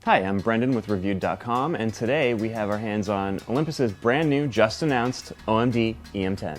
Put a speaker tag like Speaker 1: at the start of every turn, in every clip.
Speaker 1: Hi, I'm Brendan with Reviewed.com, and today we have our hands on Olympus's brand new, just announced OMD E-M10.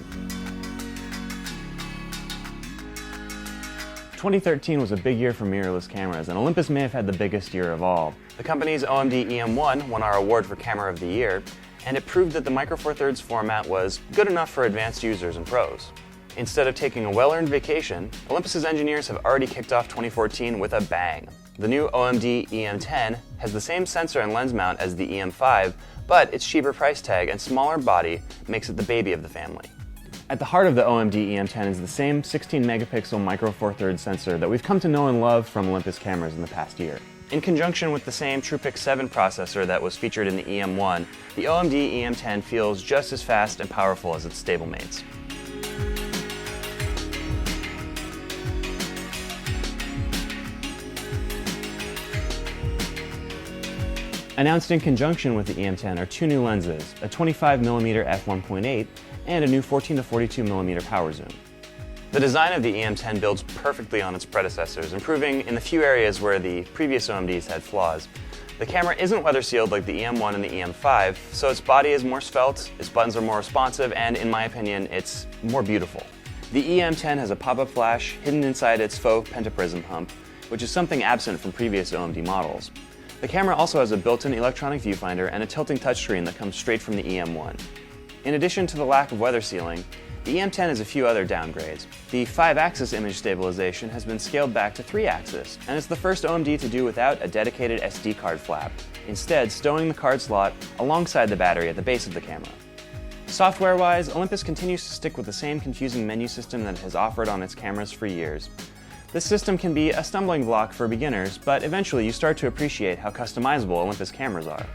Speaker 1: 2013 was a big year for mirrorless cameras, and Olympus may have had the biggest year of all. The company's OMD E-M1 won our award for Camera of the Year, and it proved that the Micro Four Thirds format was good enough for advanced users and pros. Instead of taking a well-earned vacation, Olympus's engineers have already kicked off 2014 with a bang. The new OMD E-M10 has the same sensor and lens mount as the E-M5, but its cheaper price tag and smaller body makes it the baby of the family. At the heart of the OMD E-M10 is the same 16-megapixel Micro Four Thirds sensor that we've come to know and love from Olympus cameras in the past year. In conjunction with the same TruePic 7 processor that was featured in the E-M1, the OMD E-M10 feels just as fast and powerful as its stablemates. Announced in conjunction with the E-M10 are two new lenses, a 25mm f1.8 and a new 14 to 42mm power zoom. The design of the E-M10 builds perfectly on its predecessors, improving in the few areas where the previous OMDs had flaws. The camera isn't weather sealed like the E-M1 and the E-M5, so its body is more svelte, its buttons are more responsive, and in my opinion, it's more beautiful. The E-M10 has a pop-up flash hidden inside its faux pentaprism hump, which is something absent from previous OMD models. The camera also has a built-in electronic viewfinder and a tilting touchscreen that comes straight from the E-M1. In addition to the lack of weather sealing, the E-M10 has a few other downgrades. The 5-axis image stabilization has been scaled back to 3-axis, and it's the first OMD to do without a dedicated SD card flap, instead stowing the card slot alongside the battery at the base of the camera. Software-wise, Olympus continues to stick with the same confusing menu system that it has offered on its cameras for years. This system can be a stumbling block for beginners, but eventually you start to appreciate how customizable Olympus cameras are.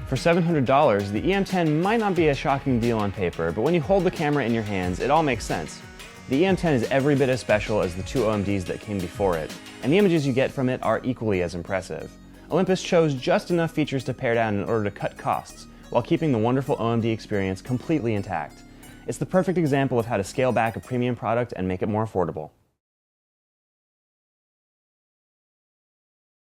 Speaker 1: For $700, the E-M10 might not be a shocking deal on paper, but when you hold the camera in your hands, it all makes sense. The E-M10 is every bit as special as the two OMDs that came before it, and the images you get from it are equally as impressive. Olympus chose just enough features to pare down in order to cut costs, while keeping the wonderful OMD experience completely intact. It's the perfect example of how to scale back a premium product and make it more affordable.